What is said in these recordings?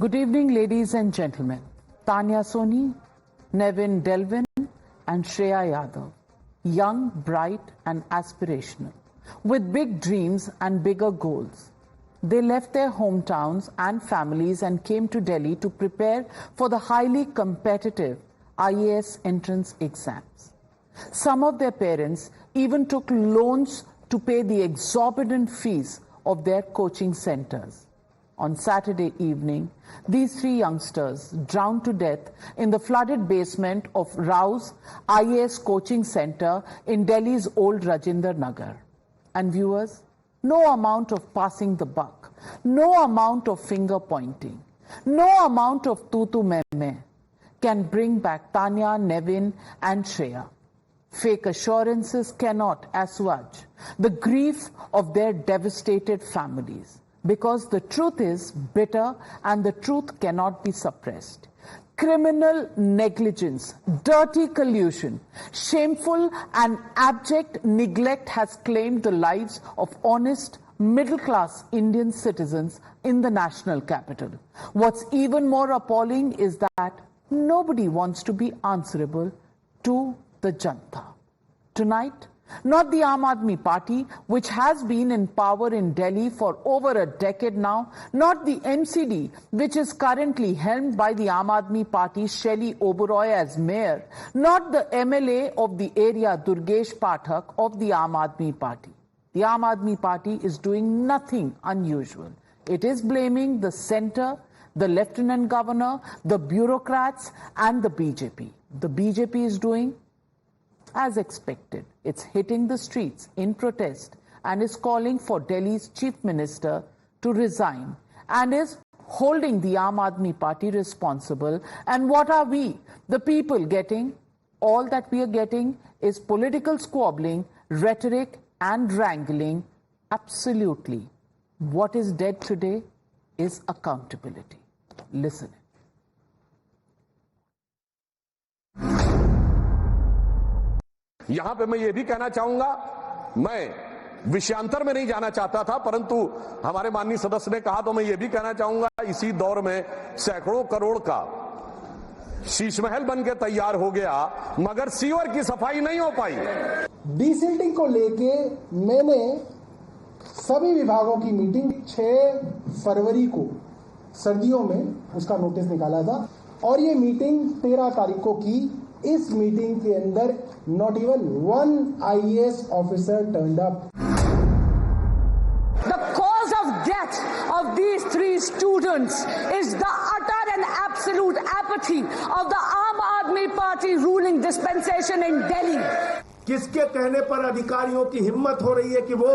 Good evening, ladies and gentlemen. Tanya Soni, Nevin Delvin, and Shreya Yadav. Young, bright, and aspirational, with big dreams and bigger goals. They left their hometowns and families and came to Delhi to prepare for the highly competitive IAS entrance exams. Some of their parents even took loans to pay the exorbitant fees of their coaching centers. On Saturday evening, these three youngsters drowned to death in the flooded basement of Rao's IAS coaching center in Delhi's old Rajinder Nagar. And viewers, no amount of passing the buck, no amount of finger pointing, no amount of tutu meme can bring back Tanya, Nevin, and Shreya. Fake assurances cannot assuage the grief of their devastated families, because the truth is bitter and the truth cannot be suppressed. Criminal negligence, dirty collusion, shameful and abject neglect has claimed the lives of honest, middle-class Indian citizens in the national capital. What's even more appalling is that nobody wants to be answerable to the Janta. Tonight, not the Aam Aadmi Party, which has been in power in Delhi for over a decade now, not the MCD, which is currently helmed by the Aam Aadmi Party, Shelley Oberoi as mayor, not the MLA of the area, Durgesh Pathak, of the Aam Aadmi Party. The Aam Aadmi Party is doing nothing unusual. It is blaming the centre, the Lieutenant Governor, the bureaucrats, and the BJP. The BJP is doing as expected. It's hitting the streets in protest and is calling for Delhi's Chief Minister to resign and is holding the Aam Aadmi Party responsible. And what are we, the people, getting? All that we are getting is political squabbling, rhetoric, and wrangling. Absolutely. What is dead today is accountability. Listen. यहां पे मैं ये भी कहना चाहूंगा, मैं विषयांतर में नहीं जाना चाहता था, परंतु हमारे माननीय सदस्य ने कहा तो मैं ये भी कहना चाहूंगा, इसी दौर में सैकड़ों करोड़ का शीश महल बन के तैयार हो गया, मगर सीवर की सफाई नहीं हो पाई। डीसिल्टिंग को लेके मैंने सभी विभागों की मीटिंग 6 फरवरी को सर्दियों में उसका नोटिस निकाला था और ये मीटिंग 13 तारीख को की। इस मीटिंग के अंदर not even one IAS officer turned up. The cause of death of these 3 students is the utter and absolute apathy of the Aam Aadmi Party ruling dispensation in Delhi. किसके कहने पर अधिकारियों की हिम्मत हो रही है कि वो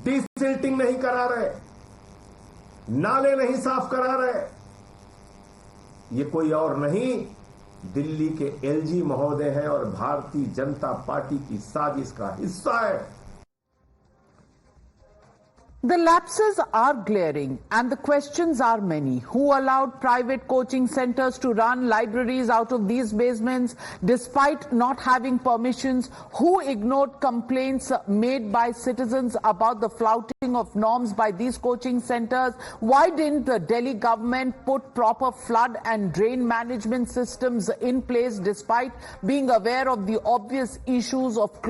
डीसिल्टिंग नहीं करा रहे, नाले नहीं साफ करा रहे? ये कोई और नहीं, दिल्ली के एलजी महोदय हैं और भारतीय जनता पार्टी की साजिश का हिस्सा है। The lapses are glaring and the questions are many. Who allowed private coaching centers to run libraries out of these basements despite not having permissions? Who ignored complaints made by citizens about the flouting of norms by these coaching centers? Why didn't the Delhi government put proper flood and drain management systems in place despite being aware of the obvious issues of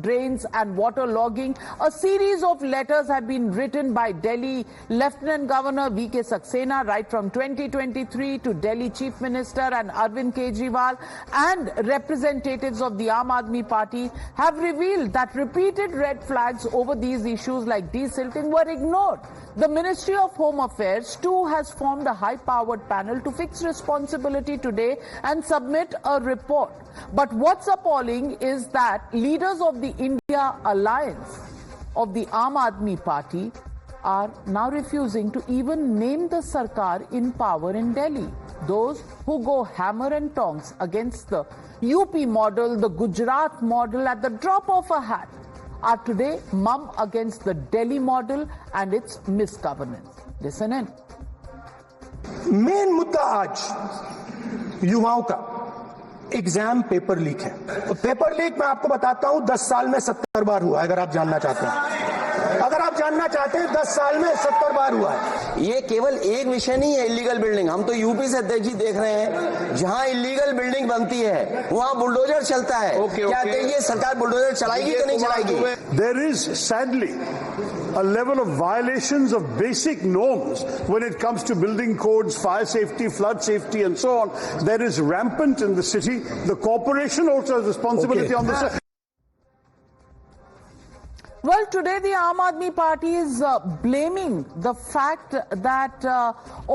drains and water logging? A series of letters have been written by Delhi Lieutenant Governor V.K. Saxena right from 2023 to Delhi Chief Minister and Arvind Kejriwal, and representatives of the Aam Aadmi Party have revealed that repeated red flags over these issues like desilting were ignored. The Ministry of Home Affairs too has formed a high-powered panel to fix responsibility today and submit a report. But what's appalling is that leaders of the India Alliance of the Aam Aadmi Party are now refusing to even name the Sarkar in power in Delhi. Those who go hammer and tongs against the UP model, the Gujarat model at the drop of a hat are today mum against the Delhi model and its misgovernance. Listen in. Main मुद्दा आज युवाओं का exam paper leak है। Paper leak मैं आपको बताता हूं 10 साल में 70 बार हुआ, अगर आप जानना चाहते हैं। अगर आप जानना चाहते हैं 10 साल में 70 बार हुआ है। ये केवल एक विषय नहीं है इलीगल बिल्डिंग। हम तो यूपी से अध्यक्ष जी देख रहे हैं, जहां इलीगल बिल्डिंग बनती है वहां बुलडोजर चलता है। क्या ये सरकार बुलडोजर चलाएगी कि नहीं चलाएगी? There is sadly a level of violations of basic norms when it comes to building codes, fire safety, flood safety, and so on. That is rampant in the city. The corporation also has responsibility on this. Well, today the Aam Aadmi Party is blaming the fact that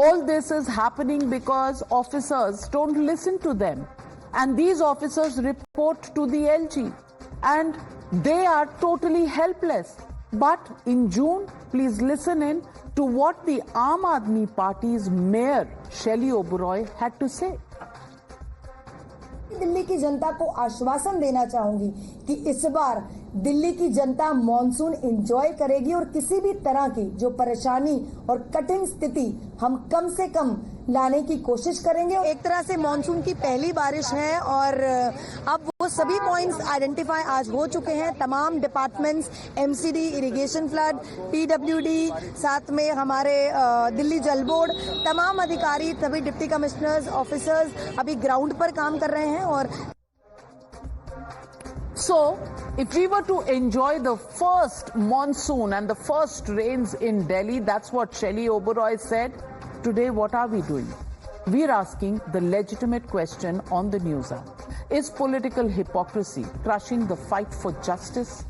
all this is happening because officers don't listen to them. And these officers report to the LG. And they are totally helpless. But in June, please listen in to what the Aam Aadmi Party's mayor, Shelly Oberoi, had to say. Delhi की जनता को आश्वासन देना चाहूंगी कि इस बार दिल्ली की जनता monsoon enjoy करेगी और किसी भी तरह की जो परेशानी और कठिन स्थिति हम कम से कम लाने की कोशिश करेंगे। एक तरह से मॉनसून की पहली बारिश है और अब वो सभी पॉइंट्स आइडेंटिफाई आज हो चुके हैं। तमाम departments, MCD, irrigation flood, PWD, साथ में हमारे दिल्ली जल बोर्ड, तमाम अधिकारी, सभी डिप्टी कमिश्नर्स, ऑफिसर्स अभी ग्राउंड पर काम कर रहे हैं। और So, if we were to enjoy the first monsoon and the first rains in Delhi, that's what Shelly Oberoi said. Today, what are we doing? We're asking the legitimate question on the news app. Is political hypocrisy crushing the fight for justice?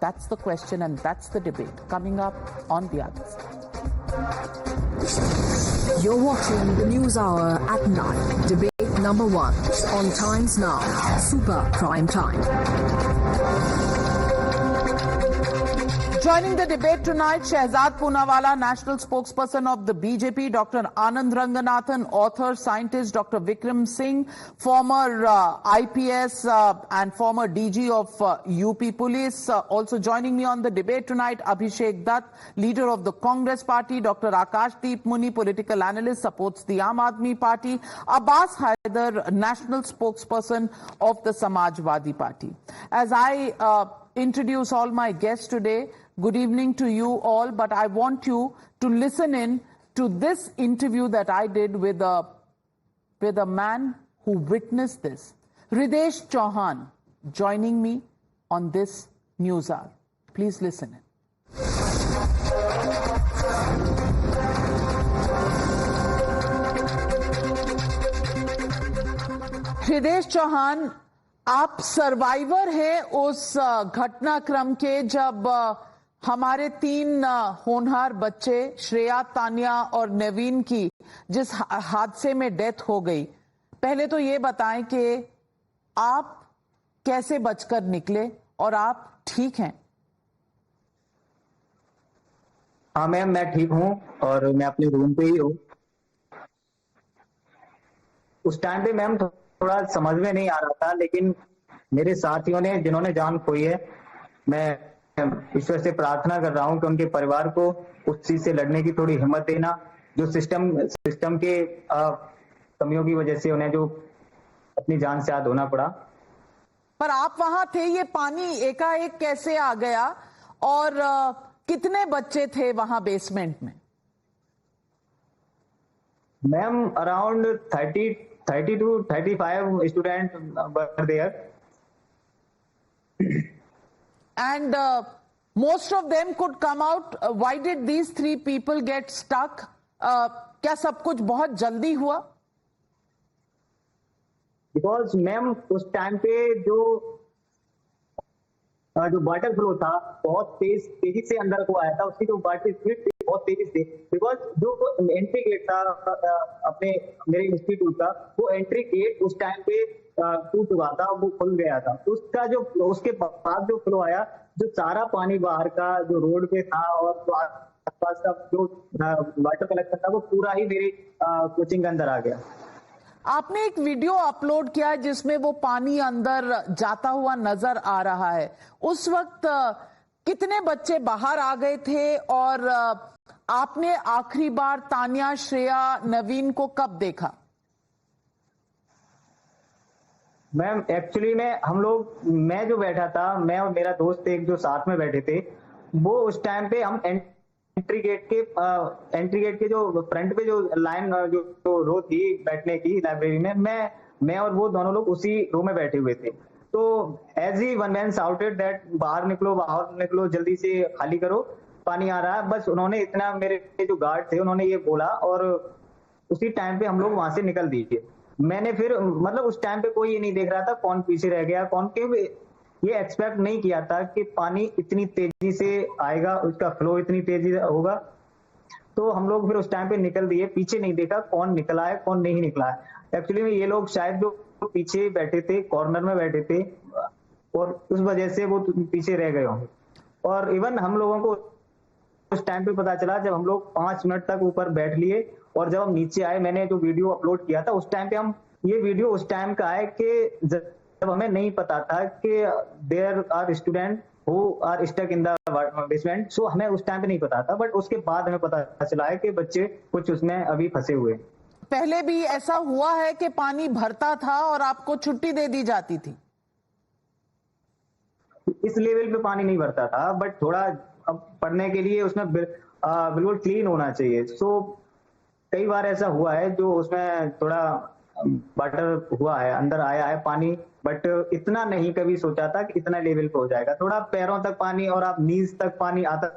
That's the question and that's the debate coming up on the other side. You're watching the News Hour at 9. Debate number 1 on Times Now. Super Prime Time. Joining the debate tonight, Shehzad Poonawalla, national spokesperson of the BJP, Dr. Anand Ranganathan, author, scientist, Dr. Vikram Singh, former IPS and former DG of UP Police. Also joining me on the debate tonight, Abhishek Dutt, leader of the Congress Party, Dr. Akashdeep Muni, political analyst, supports the Aam Aadmi Party, Abbas Haider, national spokesperson of the Samajwadi Party. As I introduce all my guests today, good evening to you all, but I want you to listen in to this interview that I did with a man who witnessed this. Ridesh Chauhan joining me on this news hour. Please listen in. Ridesh Chauhan, आप survivor हैं उस घटनाक्रम के जब हमारे 3 होनहार बच्चे श्रेया, तान्या और नवीन की जिस हादसे में डेथ हो गई। पहले तो ये बताएं कि आप कैसे बचकर निकले और आप ठीक हैं? हाँ मैम, मैं ठीक हूँ और मैं अपने रूम पे ही हूँ। उस टाइम पे मैम थोड़ा समझ में नहीं आ रहा था, लेकिन मेरे साथियों ने जिन्होंने जान खोई है, मैं ईश्वर से प्रार्थना कर रहा हूं कि उनके परिवार को उस चीज से लड़ने की थोड़ी हिम्मत देना, जो सिस्टम के कमियों की वजह से उन्हें जो अपनी जान से हाथ धोना पड़ा। पर आप वहां थे, ये पानी एकाएक कैसे आ गया और कितने बच्चे थे वहां बेसमेंट में? Ma'am around 30 to 35 students were there. And most of them could come out. Why did these 3 people get stuck? क्या सब कुछ बहुत जल्दी हुआ? Because मैम उस टाइम पे जो वाटर फ्लो था बहुत तेजी से अंदर को आया था, उसकी जो वाटर स्पीड थी बहुत तेजी से। बिकॉज जो एंट्री गेट था अपने मेरे इंस्टीट्यूट का, वो एंट्री गेट उस टाइम पे टूट चुका था, वो खुल गया था। उसका जो उसके बाद जो फ्लो आया, जो सारा पानी बाहर का जो रोड पे था और जो आसपास का जो वाटर कलेक्शन था, वो पूरा ही मेरे कोचिंग के अंदर आ गया। आपने एक वीडियो अपलोड किया है जिसमें वो पानी अंदर जाता हुआ नजर आ रहा है। उस वक्त कितने बच्चे बाहर आ गए थे और आपने आखिरी बार तान्या, श्रेया, नवीन को कब देखा? मैम एक्चुअली मैं जो बैठा था, मैं और मेरा दोस्त एक जो साथ में बैठे थे, वो उस टाइम पे हम एंट्री गेट के जो फ्रंट पे जो लाइन जो रो थी बैठने की लाइब्रेरी में, मैं और वो दोनों लोग उसी रो में बैठे हुए थे। तो as he one man shouted that बाहर निकलो जल्दी से, खाली करो, पानी आ रहा है। बस उन्होंने इतना, मेरे जो गार्ड थे उन्होंने ये बोला और उसी टाइम पे हम लोग वहां से निकल दिए। मैंने फिर मतलब उस टाइम पे कोई ये नहीं देख रहा था कौन पीछे रह गया कौन के, ये एक्सपेक्ट नहीं किया था कि पानी इतनी तेजी से आएगा, उसका फ्लो इतनी तेजी से होगा। तो हम लोग फिर उस टाइम पे निकल दिए, पीछे नहीं देखा कौन निकला है कौन नहीं निकला है। एक्चुअली में ये लोग शायद जो पीछे बैठे थे, कॉर्नर में बैठे थे, और उस वजह से वो पीछे रह गए होंगे। और इवन हम लोगों को उस टाइम पे पता चला जब हम लोग 5 मिनट तक ऊपर बैठ लिए, और जब हम नीचे आए, मैंने जो वीडियो अपलोड किया था उस टाइम पे, हम ये वीडियो उस टाइम का है कि जब हमें नहीं पता था कि there are student who are stuck in the basement. So हमें उस टाइम पे नहीं पता था, बट उसके बाद हमें पता चला है कि बच्चे कुछ उसमें अभी फंसे हुए। पहले भी ऐसा हुआ है कि पानी भरता था और आपको छुट्टी दे दी जाती थी? इस लेवल पे पानी नहीं भरता था, बट थोड़ा अब पढ़ने के लिए उसमें बिल्कुल क्लीन होना चाहिए। सो कई बार ऐसा हुआ है जो उसमें थोड़ा वाटर हुआ है, अंदर आया है पानी, बट इतना नहीं कभी सोचा था कि इतना लेवल पे हो जाएगा। थोड़ा पैरों तक पानी और आप नीज तक पानी आता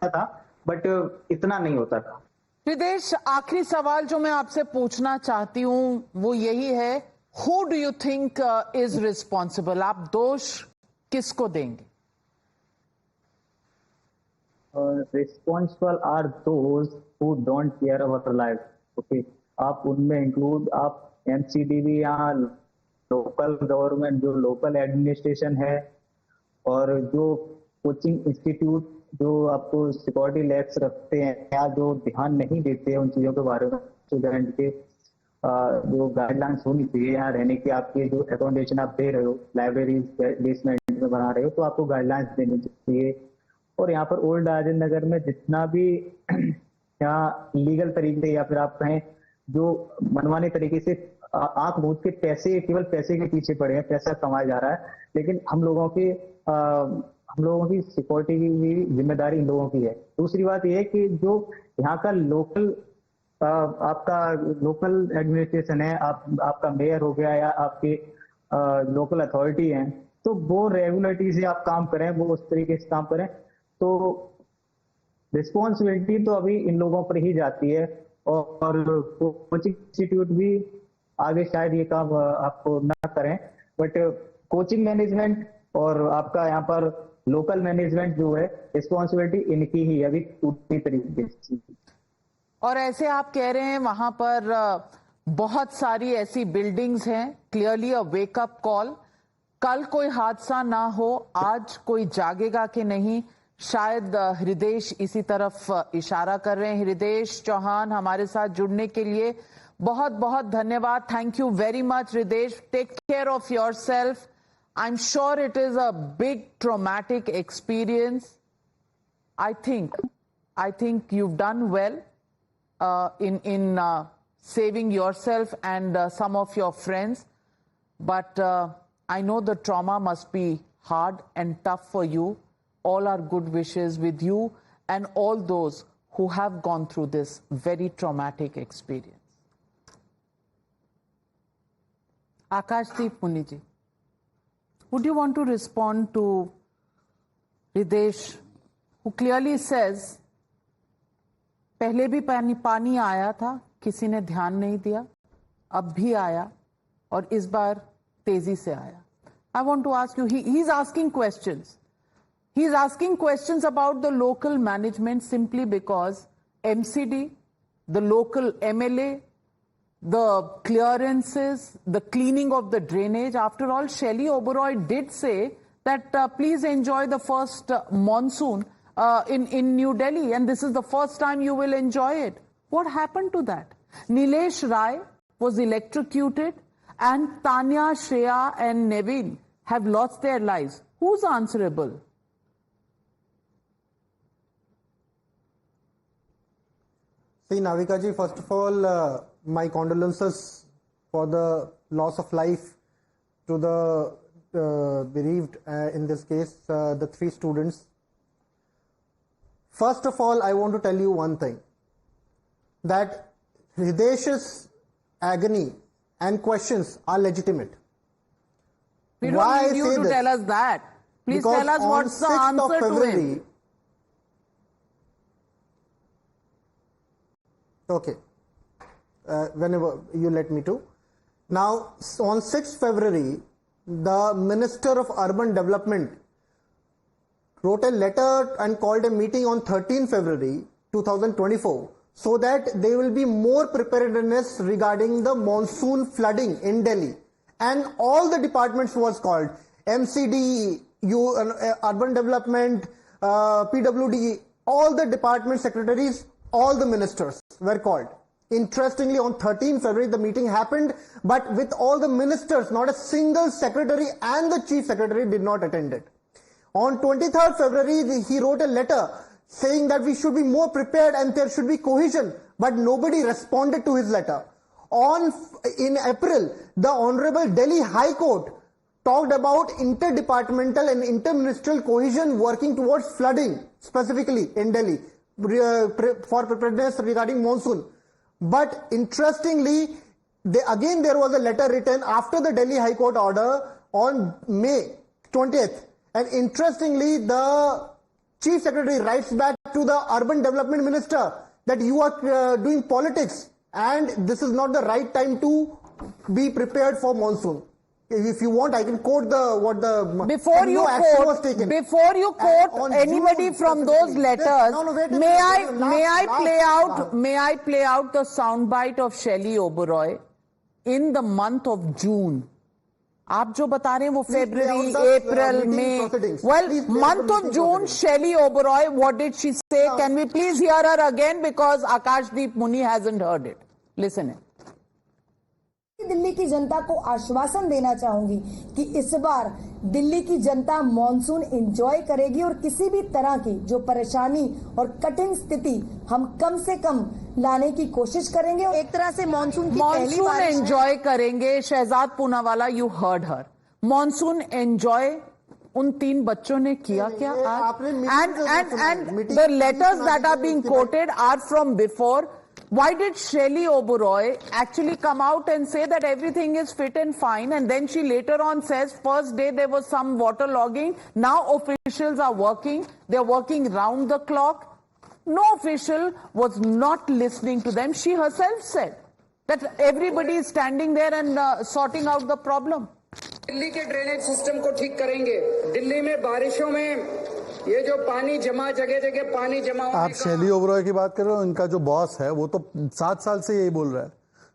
था, बट इतना नहीं होता था। हृदेश, आखिरी सवाल जो मैं आपसे पूछना चाहती हूं वो यही है, who do you think is responsible? आप दोष किसको देंगे? Responsible are those who don't care about life. Okay, आप उनमें इंक्लूड आप एमसीडीबी या लोकल गवर्नमेंट, जो लोकल एडमिनिस्ट्रेशन है, और जो कोचिंग इंस्टीट्यूट जो आपको सिक्योरिटी लैब्स रखते हैं या जो ध्यान नहीं देते हैं उन चीजों के बारे में, स्टूडेंट के जो गाइडलाइंस होनी चाहिए, यहाँ रहने की आपके जो अकोमोडेशन आप दे रहे हो, लाइब्रेरी बेसमेंट में बना रहे हो, तो आपको गाइडलाइंस देनी चाहिए। और यहाँ पर ओल्ड राजेंद्र नगर में जितना भी यहाँ लीगल तरीके से या फिर आप कहें जो मनमाने तरीके से आंख मूंद के पैसे, केवल पैसे के पीछे पड़े हैं, पैसा कमाया जा रहा है, लेकिन हम लोगों की सिक्योरिटी की भी जिम्मेदारी इन लोगों की है। दूसरी बात यह है कि जो यहाँ का आपका लोकल एडमिनिस्ट्रेशन है, आपका मेयर हो गया या आपके लोकल अथॉरिटी है, तो वो रेगुलरिटी से आप काम करें, वो उस तरीके से काम करें। तो रिस्पॉन्सिबिलिटी तो अभी इन लोगों पर ही जाती है, और कोचिंग इंस्टीट्यूट भी आगे शायद ये काम आपको ना करें, बट कोचिंग मैनेजमेंट और आपका यहाँ पर लोकल मैनेजमेंट जो है, रिस्पॉन्सिबिलिटी इनकी ही अभी पूरी तरीके से। और ऐसे आप कह रहे हैं वहां पर बहुत सारी ऐसी बिल्डिंग्स हैं, क्लियरली अ वेकअप कॉल। कल कोई हादसा ना हो, आज कोई जागेगा कि नहीं, शायद हृदेश इसी तरफ इशारा कर रहे हैं। हृदेश चौहान हमारे साथ जुड़ने के लिए बहुत बहुत धन्यवाद। Thank you very much Hridesh. Take care of yourself. I am sure it is a big traumatic experience. I think you've done well in saving yourself and some of your friends, but I know the trauma must be hard and tough for you. All our good wishes with you and all those who have gone through this very traumatic experience. Akashdeep Muniji, would you want to respond to Hridesh, who clearly says पहले भी पानी आया था, किसी ने ध्यान नहीं दिया, अब भी आया और इस बार तेजी से आया? I want to ask you, he's asking questions. He's asking questions about the local management simply because MCD, the local MLA, the clearances, the cleaning of the drainage. After all, Shelley Oberoi did say that please enjoy the first monsoon in New Delhi, and this is the first time you will enjoy it. What happened to that? Nilesh Rai was electrocuted, and Tanya, Shreya and Nevin have lost their lives. Who's answerable? See, Navika ji, first of all, my condolences for the loss of life to the bereaved, in this case, the 3 students. First of all, I want to tell you one thing, that Hridesh's agony and questions are legitimate. We don't need you to tell us that. Please tell us what's the answer to him. Okay. Whenever you let me to. Now, on 6th February, the Minister of Urban Development wrote a letter and called a meeting on 13th February 2024 so that there will be more preparedness regarding the monsoon flooding in Delhi. And all the departments was called, MCD, Urban Development, PWD, all the department secretaries, all the ministers were called. Interestingly, on 13th February, the meeting happened, but with all the ministers, not a single secretary and the chief secretary did not attend it. On 23rd February, he wrote a letter saying that we should be more prepared and there should be cohesion, but nobody responded to his letter. In April, the Honorable Delhi High Court talked about interdepartmental and interministerial cohesion working towards flooding, specifically in Delhi, for preparedness regarding monsoon. But interestingly, there was a letter written after the Delhi High Court order on May 20th. And interestingly, the Chief Secretary writes back to the Urban Development Minister that you are doing politics and this is not the right time to be prepared for monsoon. If you want, I can quote before you quote anybody from those letters. May I play out the soundbite of Shelly Oberoi in the month of June. आप जो बता रहे हैं वो February, April, May. Well, month of June, Shelly Oberoi, what did she say? Can we please hear her again because Akashdeep Muni hasn't heard it. Listen. Delhi की जनता को आश्वासन देना चाहूंगी कि इस बार दिल्ली की जनता मॉनसून एंजॉय करेगी और किसी भी तरह की जो परेशानी और कठिन स्थिति हम कम से कम लाने की कोशिश करेंगे। और एक तरह से मॉनसून एंजॉय करेंगे। Shehzad Poonawalla, you heard her. Monsoon enjoy उन 3 बच्चों ने किया क्या आज? And the letters that are being quoted are from before. Why did Shelly Oberoi actually come out and say that everything is fit and fine, and then she later on says first day there was some water logging, now officials are working, they're working round the clock? No official was not listening to them. She herself said that everybody is standing there and sorting out the problem. Delhi के drainage system को ठीक करेंगे। दिल्ली में बारिशों में ये जो पानी जमा जगह पानी जमा, आप शैली ओबरॉय की बात कर रहे हो। इनका जो बॉस है वो तो 7 साल से यही बोल रहा है।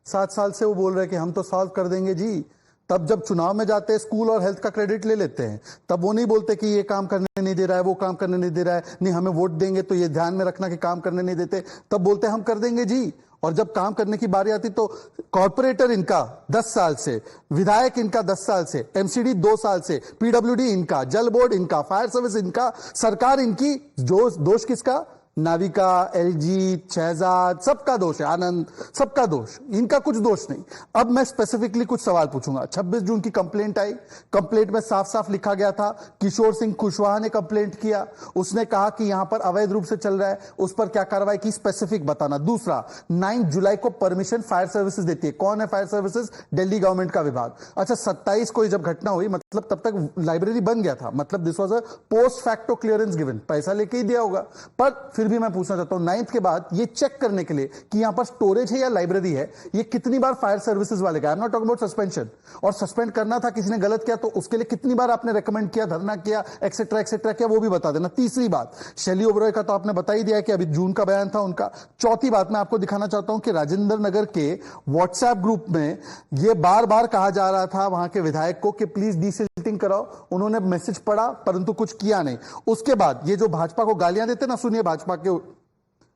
7 साल से वो बोल रहा है कि हम तो सॉल्व कर देंगे जी। तब जब चुनाव में जाते हैं स्कूल और हेल्थ का क्रेडिट ले लेते हैं, तब वो नहीं बोलते कि ये काम करने नहीं दे रहा है, वो काम करने नहीं दे रहा है, नहीं हमें वोट देंगे तो ये ध्यान में रखना कि काम करने नहीं देते। तब बोलते हम कर देंगे जी। और जब काम करने की बारी आती तो कॉर्पोरेटर इनका 10 साल से, विधायक इनका 10 साल से, एमसीडी 2 साल से, पीडब्ल्यूडी इनका, जल बोर्ड इनका, फायर सर्विस इनका, सरकार इनकी। दोष किसका? नाविका, एलजी, शहजाद, सबका दोष है। आनंद, सबका दोष, इनका कुछ दोष नहीं। अब मैं स्पेसिफिकली कुछ सवाल पूछूंगा। 26 जून की कंप्लेंट आई। कंप्लेंट में साफ साफ लिखा गया था, किशोर सिंह कुशवाहा ने कंप्लेंट किया। उसने कहा कि यहां पर अवैध रूप से चल रहा है, उस पर क्या कार्रवाई की, स्पेसिफिक बताना। दूसरा, 9 जुलाई को परमिशन फायर सर्विसेज देती है। कौन है फायर सर्विसेज? दिल्ली गवर्नमेंट का विभाग। अच्छा, 27 को जब घटना हुई, मतलब तब तक लाइब्रेरी बन गया था, मतलब this was a post facto clearance given, पैसा लेके ही दिया होगा। पर फिर भी मैं पूछना चाहता हूं, 9th के बाद ये चेक करने के लिए कि यहां पर स्टोरेज है या लाइब्रेरी है, ये कितनी बार फायर सर्विसेज वाले का, I am not talking about suspension, और सस्पेंड करना था, किसी ने गलत किया तो उसके लिए कितनी बार आपने रेकमेंड किया, धरना किया, एक्सेट्रा एक्सेट्रा किया, वो भी बता देना। तीसरी बात, शैली ओबरॉय का तो आपने बता ही दिया कि अभी जून का बयान था उनका। चौथी बात मैं आपको दिखाना चाहता हूं कि राजेंद्र नगर के व्हाट्सएप ग्रुप में ये बार बार कहा जा रहा था वहां के विधायक को कि प्लीज डीसिल्टिंग कराओ। उन्होंने मैसेज पढ़ा परंतु कुछ किया नहीं। उसके बाद ये जो भाजपा को गालियां देते ना, सुनिए भाजपा के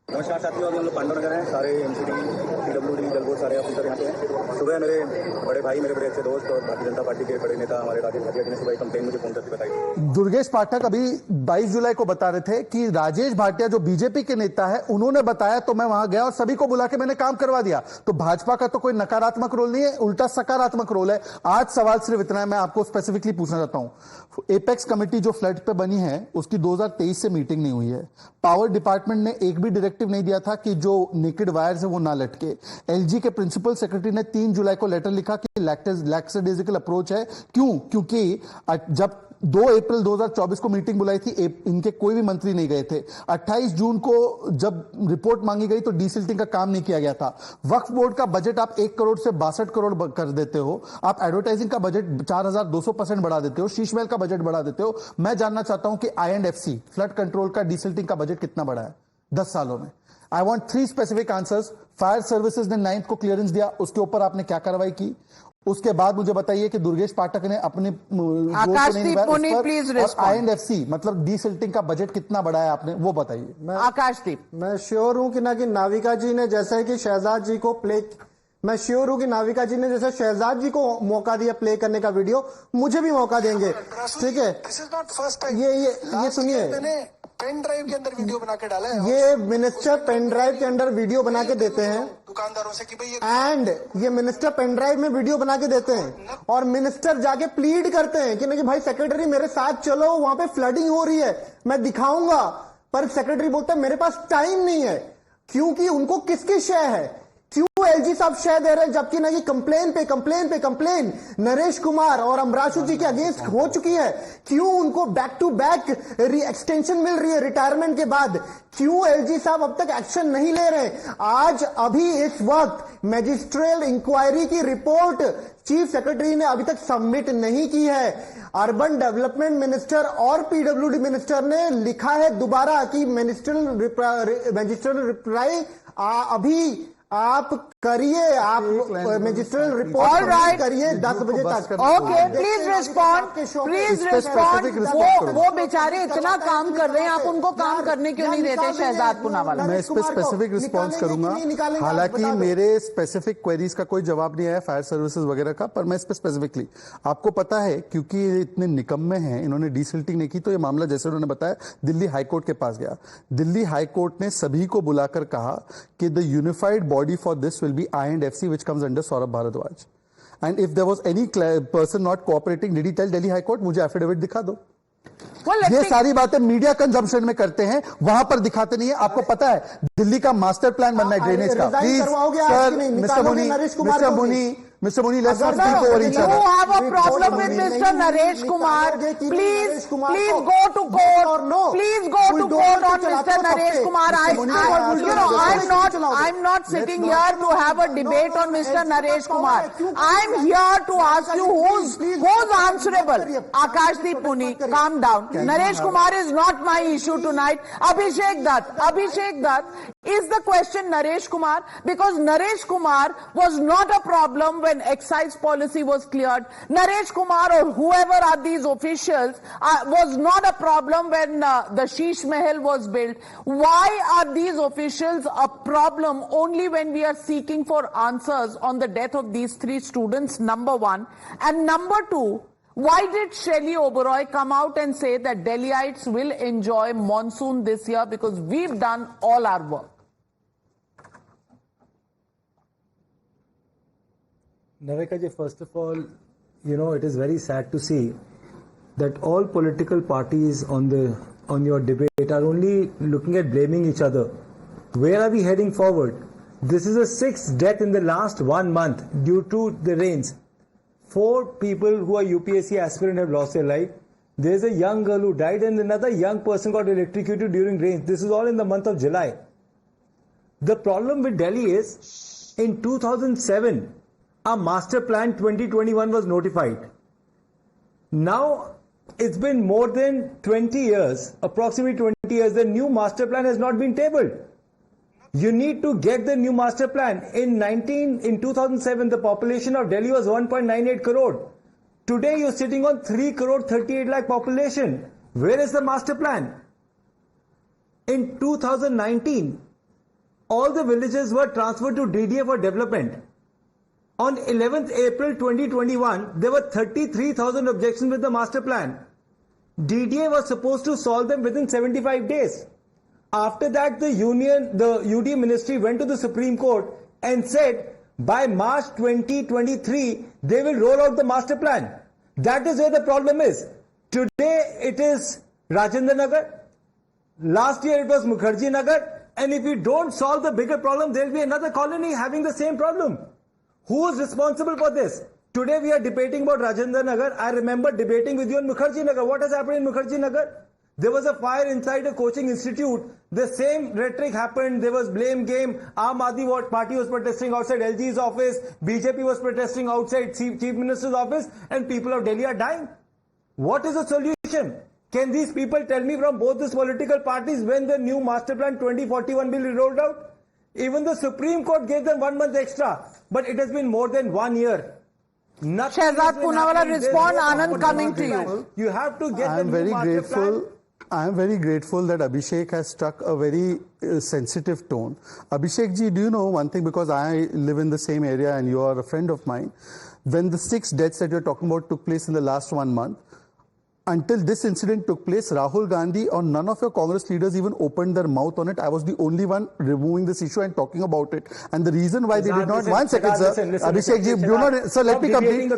नमस्कार साथियों, अभी हम लोग पांडव नगर हैं। सारे एमसीडी, पीडब्ल्यूडी, जलबोर्ड सारे ऑफिसर यहाँ पे हैं। सुबह मेरे बड़े भाई, मेरे बड़े अच्छे दोस्त और भारतीय जनता पार्टी के बड़े नेता हमारे राजेश भाटिया जी ने सुबह कंप्लेन मुझे फोन करके बताई। दुर्गेश पाठक अभी 22 जुलाई को बता रहे थे कि राजेश भाटिया जो बीजेपी के नेता है, उन्होंने बताया तो मैं वहां गया और सभी को बुला के मैंने काम करवा दिया। तो भाजपा का तो कोई नकारात्मक रोल नहीं है, उल्टा सकारात्मक रोल है। आज सवाल सिर्फ इतना है, मैं आपको स्पेसिफिकली पूछना चाहता हूं, एपेक्स कमेटी जो फ्लड पे बनी है उसकी 2023 से मीटिंग नहीं हुई है। पावर डिपार्टमेंट ने एक भी डायरेक्टिव नहीं दिया था कि जो नेकेड वायर्स है वो ना लटके। एलजी के प्रिंसिपल सेक्रेटरी ने 3 जुलाई को लेटर लिखा कि लैक्सडेजिकल अप्रोच है। क्यों? क्योंकि जब 2 अप्रैल 2024 को मीटिंग बुलाई थी, इनके कोई भी मंत्री नहीं गए थे। 28 जून को जब रिपोर्ट मांगी गई तो डीसिल्टिंग का काम नहीं किया गया था। वक्फ बोर्ड का बजट आप 1 करोड़ से 62 करोड़ कर देते हो, आप एडवर्टाइजिंग का बजट 4200% बढ़ा देते हो, शीश महल का बजट बढ़ा देते हो। मैं जानना चाहता हूं कि I&FC फ्लड कंट्रोल का डीसिल्टिंग का बजट कितना बढ़ा है 10 सालों में? I want 3 specific answers. Fire services ने 9th को क्लियरेंस दिया, उसके ऊपर आपने क्या कार्रवाई की? उसके बाद मुझे बताइए कि दुर्गेश पाठक ने अपने I&FC मतलब डीसिल्टिंग का बजट कितना बढ़ाया आपने, वो बताइए। आकाशदीप, मैं श्योर हूं कि नाविका जी ने जैसे कि शहजाद जी को मैं श्योर हूं कि नाविका जी ने जैसे शहजाद जी को मौका दिया प्ले करने का वीडियो, मुझे भी मौका देंगे। ठीक है, ये सुनिए, पेन ड्राइव के अंदर वीडियो बना के डाला है। ये मिनिस्टर पेन ड्राइव के अंदर वीडियो बना के देते हैं दुकानदारों से कि भाई एंड ये मिनिस्टर पेन ड्राइव में वीडियो बना के देते हैं और मिनिस्टर जाके प्लीड करते हैं कि नहीं भाई सेक्रेटरी मेरे साथ चलो, वहां पे फ्लडिंग हो रही है, मैं दिखाऊंगा। पर सेक्रेटरी बोलता है मेरे पास टाइम नहीं है, क्योंकि उनको किसकी शय है? क्यों एलजी साहब शय दे रहे हैं, जबकि नहीं कंप्लेन नरेश कुमार और अमराशु जी के अगेंस्ट हो चुकी है? क्यों उनको बैक टू बैक एक्सटेंशन मिल रही है रिटायरमेंट के बाद? क्यों एलजी साहब अब तक एक्शन नहीं ले रहे? आज अभी इस वक्त मैजिस्ट्रियल इंक्वायरी की रिपोर्ट चीफ सेक्रेटरी ने अभी तक सबमिट नहीं की है। अर्बन डेवलपमेंट मिनिस्टर और पीडब्ल्यूडी मिनिस्टर ने लिखा है दोबारा कि मैजिस्ट्रियल रिप्लाई अभी आप करिए, आप मैजिस्ट्रियल रिपोर्ट करिए 10 बजे तक। Okay, please respond. वो बेचारे इतना काम कर रहे हैं, आप उनको काम करने क्यों नहीं देते? शहजाद पूनावाला, मैं इस पे स्पेसिफिक रिस्पॉन्स करूंगा। हालांकि मेरे स्पेसिफिक क्वेरीज का कोई जवाब नहीं आया फायर सर्विसेज वगैरह का, पर मैं इस पे स्पेसिफिकली आपको पता है, क्योंकि ये इतने निकम्मे हैं, इन्होंने डीसिल्टिंग नहीं की तो ये मामला जैसे उन्होंने बताया दिल्ली हाईकोर्ट के पास गया। दिल्ली हाईकोर्ट ने सभी को बुलाकर कहा कि the unified body for this will be I&FC, which comes under Saurabh Bharadwaj. And if there was any person not cooperating, did he tell Delhi High Court मुझे एफिडेविट दिखा दो? ये सारी बातें मीडिया कंजम्पशन में करते हैं, वहां पर दिखाते नहीं है। आपको पता है दिल्ली का मास्टर प्लान बनना है ड्रेनेज का। Please sir, Mr. Muni, let's not speak over each other. You have a problem with Mr. Naresh Kumar. Please go to court. Please go to court on Mr. Naresh Kumar. I'm not sitting here to have a debate on Mr. Naresh Kumar. I'm here to ask you who's answerable. Akashdeep Muni, calm down. Naresh Kumar is not my issue tonight. Abhishek Dutt, is the question Naresh Kumar? Because Naresh Kumar was not a problem when excise policy was cleared. Naresh Kumar or whoever are these officials was not a problem when the Sheesh Mahal was built. Why are these officials a problem only when we are seeking for answers on the death of these 3 students? Number one. And number two, why did Shelley Oberoi come out and say that Delhiites will enjoy monsoon this year because we've done all our work? Navika ji, first of all, it is very sad to see that all political parties on your debate are only looking at blaming each other. Where are we heading forward? This is the 6th death in the last 1 month due to the rains. 4 people who are UPSC aspirant have lost their life. There is a young girl who died and another young person got electrocuted during rains. This is all in the month of July. The problem with Delhi is in 2007, our master plan 2021 was notified. Now it's been more than 20 years, approximately 20 years, the new master plan has not been tabled. You need to get the new master plan. In 2007, the population of Delhi was 1.98 crore. Today you're sitting on 3 crore 38 lakh population. Where is the master plan? In 2019, all the villages were transferred to DDA for development. On 11th April 2021, there were 33,000 objections with the master plan. DDA was supposed to solve them within 75 days. After that, the UD ministry went to the Supreme Court and said by March 2023, they will roll out the master plan. That is where the problem is. Today, it is Rajendra Nagar. Last year, it was Mukherjee Nagar. And if we don't solve the bigger problem, there will be another colony having the same problem. Who is responsible for this? Today we are debating about Rajendra Nagar. I remember debating with you on Mukherjee Nagar. What has happened in Mukherjee Nagar? There was a fire inside a coaching institute. The same rhetoric happened. There was blame game. Aam Aadmi Party was protesting outside LG's office. BJP was protesting outside Chief Minister's office. And people of Delhi are dying. What is the solution? Can these people tell me from both these political parties when the new Master Plan 2041 will be rolled out? Even the Supreme Court gave them 1 month extra. But it has been more than 1 year. Shehzad Poonawalla, respond. Anand, coming to you. You have to get I am very grateful. I am very grateful that Abhishek has struck a very sensitive tone. Abhishek ji, do you know one thing? Because I live in the same area and you are a friend of mine. When the 6 deaths that you're talking about took place in the last 1 month, until this incident took place, Rahul Gandhi or none of your Congress leaders even opened their mouth on it. I was the only one removing this issue and talking about it. And the reason why they did not... One second, sir. Abhishek ji, do not... Sir, let me complete.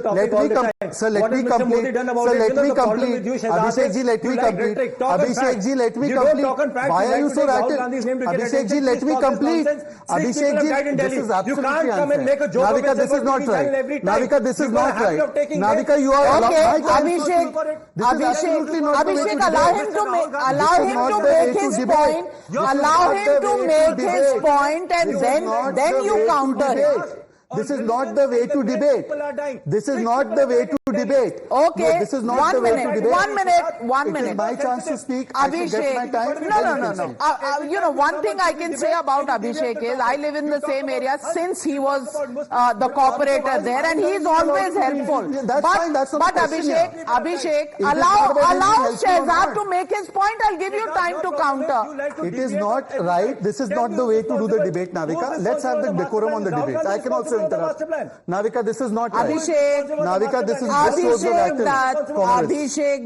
Sir, let me complete. Abhishek ji, let me complete. Abhishek ji, let me complete. Why are you so active? Abhishek ji, let me complete. Abhishek ji, this is absolutely unfair. Navika, this is not right. Navika, this is not right. Navika, you are... Okay, Abhishek... Abhishek, allow him to make his point. Allow him to make his point, and then you counter it. This is not the way to debate. This is not the way to debate. Okay, no, this is not the way to debate. 1 minute, 1 minute. It is my chance to speak. Abhishek, I get my time. No. You know, one thing I can say about Abhishek is I live in the same area since he was the cooperator there, and he's always helpful. That's fine. That's not but Abhishek, allow Shehzad to make his point. I'll give you time to counter. It is not right. This is not the way to do the debate, Navika. Let's have the decorum on the debate. I can also interrupt. Navika, this is not right. Navika, this is Abhishek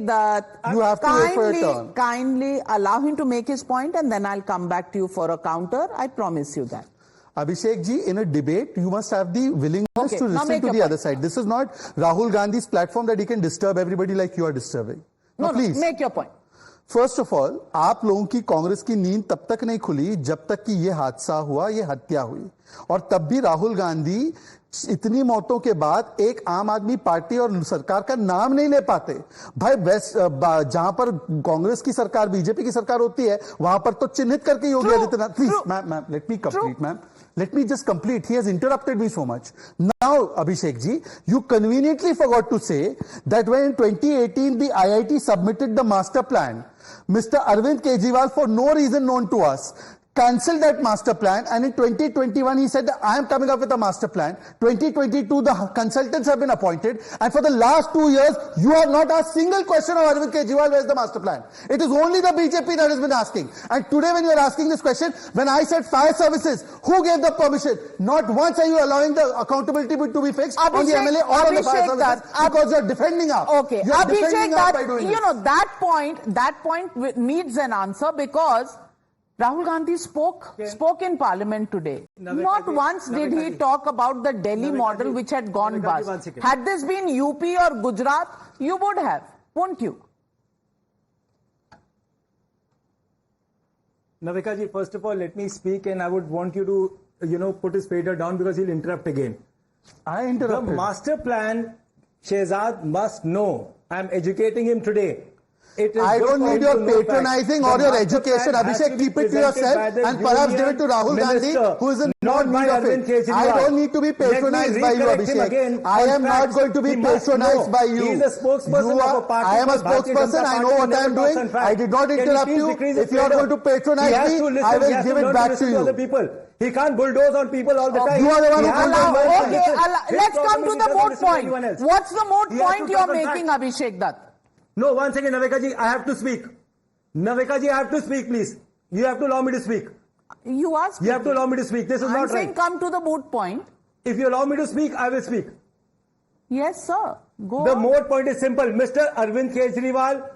Dutt, you have to wait for your turn. Kindly allow him to make his point, and then I'll come back to you for a counter. I promise you that. Abhishek ji, in a debate, you must have the willingness to listen to the other side. This is not Rahul Gandhi's platform that he can disturb everybody like you are disturbing. No, please. Make your point. First of all, आप लोगों की कांग्रेस की नींद तब तक नहीं खुली जब तक कि ये हादसा हुआ, ये हत्या हुई, और तब भी राहुल गांधी इतनी मौतों के बाद एक आम आदमी पार्टी और सरकार का नाम नहीं ले पाते। भाई जहां पर कांग्रेस की सरकार, बीजेपी की सरकार होती है, वहां पर तो चिन्हित करके Yogi Adityanath, please ma'am let me complete, ma'am let me just complete. He has interrupted me so much. Now, Abhishek ji, you conveniently forgot to say that when in 2018 the IIT submitted the master plan, Mr. Arvind Kejriwal, for no reason known to us, cancelled that master plan, and in 2021 he said that I am coming up with a master plan. 2022 the consultants have been appointed, and for the last 2 years you have not asked single question of Arvind Kejriwal, where is the master plan? It is only the BJP that has been asking. And today when you are asking this question, when I said fire services, who gave the permission? Not once are you allowing the accountability to be fixed on the MLA or on the fire services, because you are defending us. Okay, Abhishek, that point needs an answer, because Rahul Gandhi spoke in Parliament today. Not once did he talk about the Delhi model which had gone bust. Had this been UP or Gujarat, you would have, won't you? Navika ji, first of all, let me speak, and I would want you to, put his fader down, because he'll interrupt again. I interrupted. The master plan, Shehzad must know. I'm educating him today. I don't need your patronizing or your education. Abhishek, keep it to yourself and perhaps give it to Rahul Gandhi, who is in no need of it. I don't need to be patronized by you, Abhishek. I am not going to be patronized by you. He is a spokesperson of a party. I am a spokesperson. I know what I am doing. I did not interrupt you. If you are going to patronize me, I will give it back to you. He can't bulldoze on people all the time. You are the one who let's come to the moot point. What's the moot point you are making, Abhishek Dutt? No, 1 second, Navika ji, I have to speak. Navika ji, I have to speak, please. You have to allow me to speak. You asked. You have to allow me to speak. This is not saying right. Come to the moot point. If you allow me to speak, I will speak. Yes, sir. Go The on. moot point is simple. Mr. Arvind Kejriwal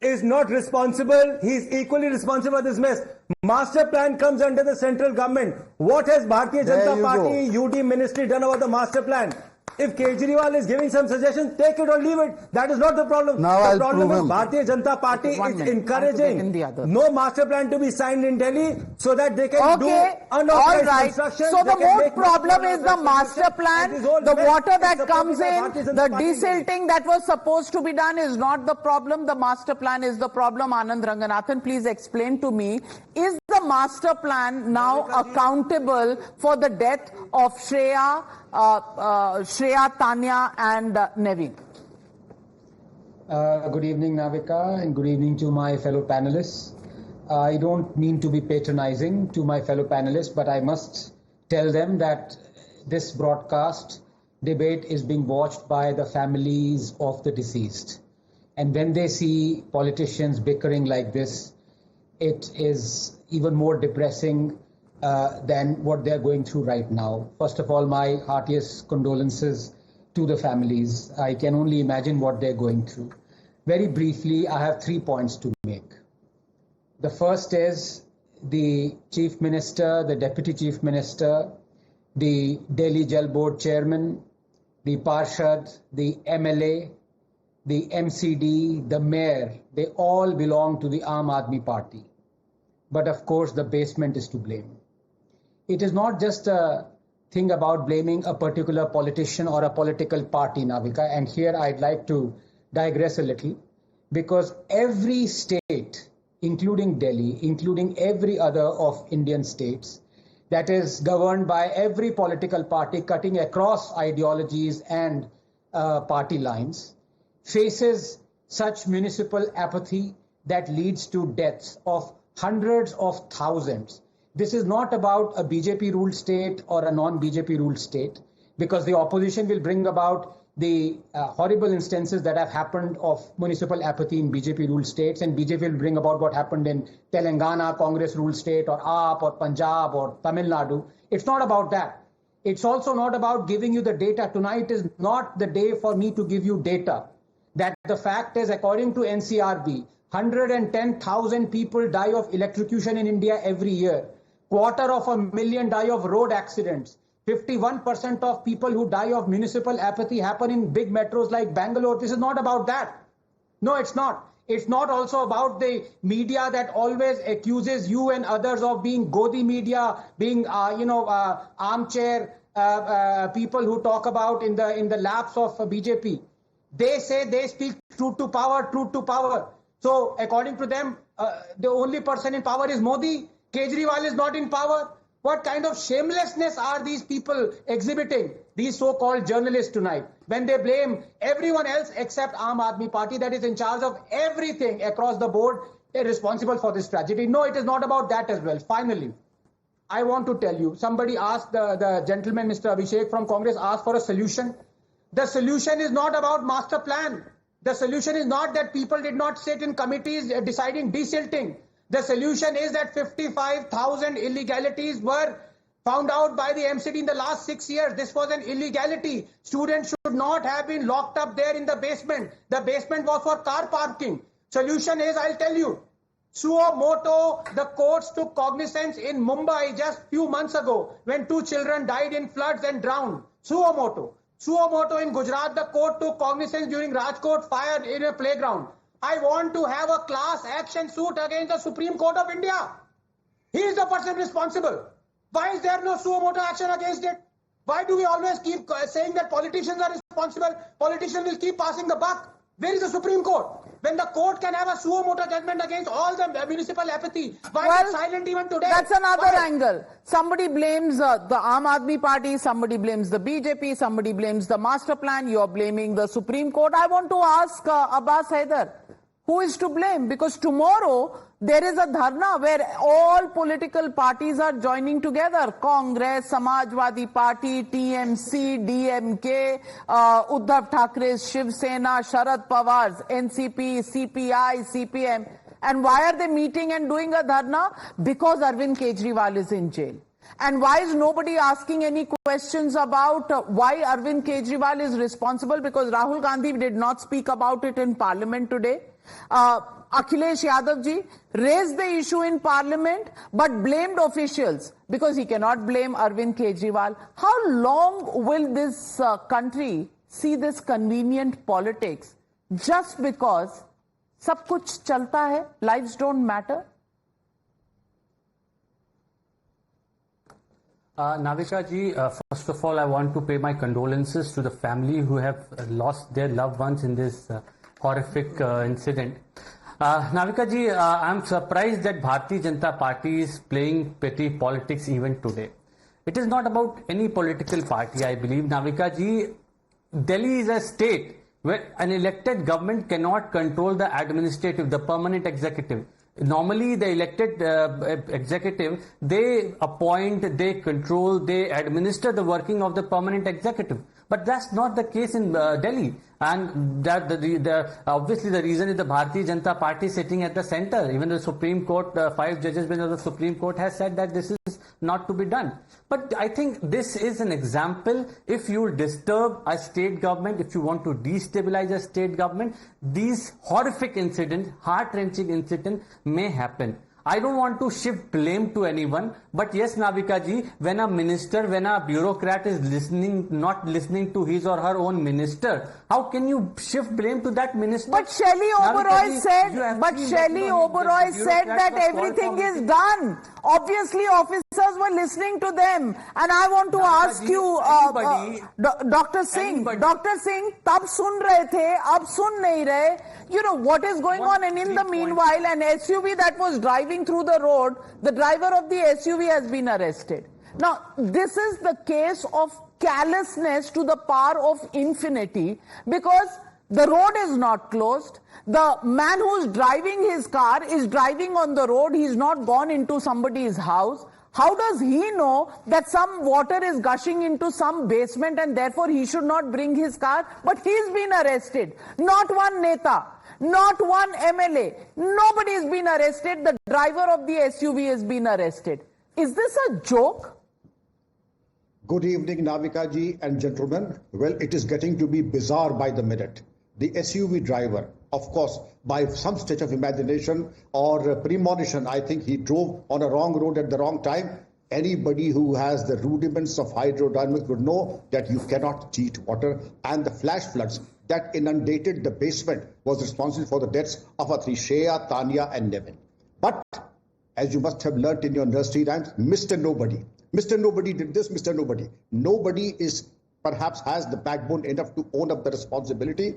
is not responsible. He is equally responsible for this mess. Master plan comes under the central government. What has Bharatiya Janata Party UD ministry done about the master plan? If Kejriwal is giving some suggestions, take it or leave it. That is not the problem. Now the I'll problem prove is him. Bharatiya Janata Party One is minute. encouraging no master plan to be signed in Delhi so that they can do Okay, all unauthorized right. construction. So They the can more make problem is the unauthorized master plan, construction. And this the whole water mess that is comes supported by in, Bharatiya Janata the Party. desilting that was supposed to be done is not the problem. The master plan is the problem. Anand Ranganathan, please explain to me, is the master plan now accountable for the death of Shreya, Tanya and Nevin? Good evening, Navika, and good evening to my fellow panelists. I don't mean to be patronizing to my fellow panelists, but I must tell them that this broadcast debate is being watched by the families of the deceased. And when they see politicians bickering like this, it is even more depressing than what they're going through right now. First of all, my heartiest condolences to the families. I can only imagine what they're going through. Very briefly, I have 3 points to make. The first is the Chief Minister, the Deputy Chief Minister, the Delhi Jal Board Chairman, the Parshad, the MLA, the MCD, the Mayor, they all belong to the Aam Aadmi Party. But of course, the basement is to blame. It is not just a thing about blaming a particular politician or a political party, Navika. And here I'd like to digress a little, because every state, including Delhi, including every other of Indian states, that is governed by every political party cutting across ideologies and party lines, faces such municipal apathy that leads to deaths of hundreds of thousands. This is not about a BJP-ruled state or a non-BJP ruled state, because the opposition will bring about the horrible instances that have happened of municipal apathy in BJP-ruled states, and BJP will bring about what happened in Telangana, Congress-ruled state, or AAP, or Punjab, or Tamil Nadu. It's not about that. It's also not about giving you the data. Tonight is not the day for me to give you data. That the fact is, according to NCRB, 110,000 people die of electrocution in India every year. 250,000 die of road accidents. 51% of people who die of municipal apathy happen in big metros like Bangalore. This is not about that. No, it's not. It's not also about the media that always accuses you and others of being Godi media, being, armchair people who talk about in the laps of BJP. They say they speak truth to power. So according to them, the only person in power is Modi. Kejriwal is not in power. What kind of shamelessness are these people exhibiting, these so-called journalists tonight, when they blame everyone else except Aam Aadmi Party that is in charge of everything across the board, responsible for this tragedy? No, it is not about that as well. Finally, I want to tell you, somebody asked, the gentleman, Mr. Abhishek from Congress, asked for a solution. The solution is not about master plan. The solution is not that people did not sit in committees deciding desilting. The solution is that 55,000 illegalities were found out by the MCD in the last 6 years. This was an illegality. Students should not have been locked up there in the basement. The basement was for car parking. Solution is, I'll tell you, suo moto, the courts took cognizance in Mumbai just few months ago when 2 children died in floods and drowned. Suo moto. Suo moto in Gujarat, the court took cognizance during Rajkot fire in a playground. I want to have a class action suit against the Supreme Court of India. He is the person responsible. Why is there no suo moto action against it? Why do we always keep saying that politicians are responsible? Politicians will keep passing the buck. Where is the Supreme Court? When the court can have a suo moto judgment against all the municipal apathy, why is it silent even today? That's another angle. Somebody blames the Aam Aadmi Party, somebody blames the BJP, somebody blames the master plan, you're blaming the Supreme Court. I want to ask Abbas Haider, who is to blame? Because tomorrow there is a dharna where all political parties are joining together. Congress, Samajwadi Party, TMC, DMK, Uddhav Thackeray's Shiv Sena, Sharad Pawar's NCP, CPI, CPM. And why are they meeting and doing a dharna? Because Arvind Kejriwal is in jail. And why is nobody asking any questions about why Arvind Kejriwal is responsible? Because Rahul Gandhi did not speak about it in Parliament today. Akhilesh Yadav ji raised the issue in Parliament but blamed officials because he cannot blame Arvind Kejriwal. How long will this country see this convenient politics just because सब कुछ चलता है, lives don't matter? Navika ji, first of all, I want to pay my condolences to the family who have lost their loved ones in this horrific incident. Navika ji, I'm surprised that Bharatiya Janata Party is playing petty politics even today. It is not about any political party, I believe. Navika ji, Delhi is a state where an elected government cannot control the administrative, the permanent executive. Normally, the elected executive, they appoint, they control, they administer the working of the permanent executive. But that's not the case in Delhi. And that obviously the reason is the Bharatiya Janata Party sitting at the center. Even the Supreme Court, 5 judges of the Supreme Court has said that this is not to be done. But I think this is an example. If you disturb a state government, if you want to destabilize a state government, these horrific incidents, heart-wrenching incidents may happen. I don't want to shift blame to anyone, but yes, Navika ji, when a minister, when a bureaucrat is not listening to his or her own minister, how can you shift blame to that minister? But Shelley Oberoi said that everything is done. Obviously, officers were listening to them. And I want to ask you, Dr. Singh, tab sun rahe the, ab sun nahi rahe. You know, what is going on? And in the meanwhile, an SUV that was driving through the road, the driver of the SUV has been arrested. Now, this is the case of callousness to the power of infinity, because the road is not closed. The man who's driving his car is driving on the road. He's not gone into somebody's house. How does he know that some water is gushing into some basement and therefore he should not bring his car? But he's been arrested. Not one neta, not one MLA. Nobody has been arrested. The driver of the SUV has been arrested. Is this a joke? Good evening, Navika ji and gentlemen. Well, it is getting to be bizarre by the minute. The SUV driver, of course, by some stretch of imagination or premonition, I think he drove on a wrong road at the wrong time. Anybody who has the rudiments of hydrodynamics would know that you cannot cheat water, and the flash floods that inundated the basement was responsible for the deaths of our 3, Shreya, Tanya and Nevin. But as you must have learnt in your nursery rhymes, Mr. Nobody. Mr. Nobody did this, Mr. Nobody. Nobody is perhaps has the backbone enough to own up the responsibility.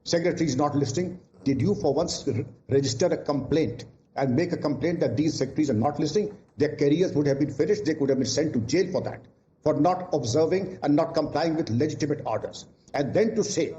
Secretary is not listening. Did you for once register a complaint and make a complaint that these secretaries are not listening? Their careers would have been finished. They could have been sent to jail for that, for not observing and not complying with legitimate orders. And then to say,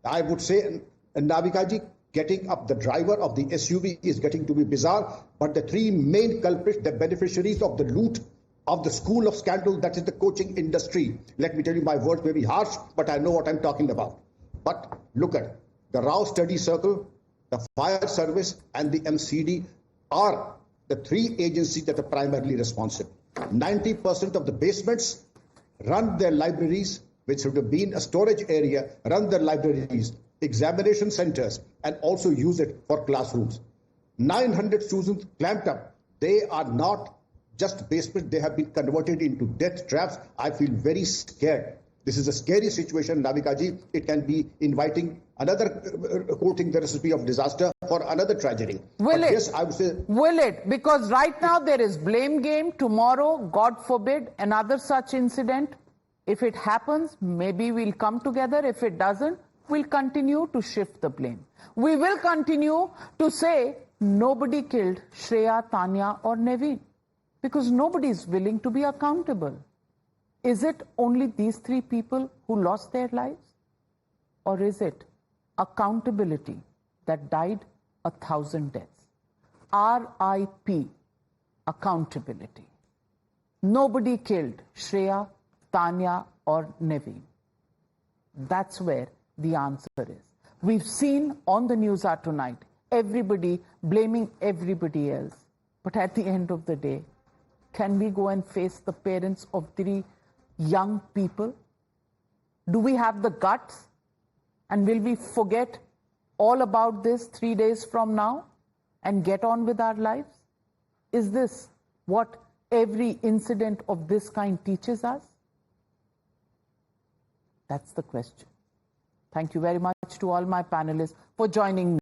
I would say, Navika ji, getting up the driver of the SUV is getting to be bizarre. But the 3 main culprits, the beneficiaries of the loot of the school of scandal, that is the coaching industry. Let me tell you, my words may be harsh, but I know what I'm talking about. But look at the Rao Study Circle, the Fire Service and the MCD are the 3 agencies that are primarily responsible. 90% of the basements run their libraries, which would have been a storage area, run their libraries, examination centers, and also use it for classrooms. 900 students clamped up. They are not just basements, they have been converted into death traps. I feel very scared. This is a scary situation, Navika ji. It can be inviting another, quoting the recipe of disaster for another tragedy. Yes, I would say. Will it? Because right now there is blame game. Tomorrow, God forbid, another such incident. If it happens, maybe we'll come together. If it doesn't, we'll continue to shift the blame. We will continue to say nobody killed Shreya, Tanya or Nevin, because nobody is willing to be accountable. Is it only these 3 people who lost their lives? Or is it accountability that died 1,000 deaths? RIP, accountability. Nobody killed Shreya, Tanya or Nevin. That's where the answer is. We've seen on the News Hour tonight everybody, blaming everybody else. But at the end of the day, can we go and face the parents of 3 young people? Do we have the guts? And will we forget all about this 3 days from now and get on with our lives? Is this what every incident of this kind teaches us? That's the question. Thank you very much to all my panelists for joining me.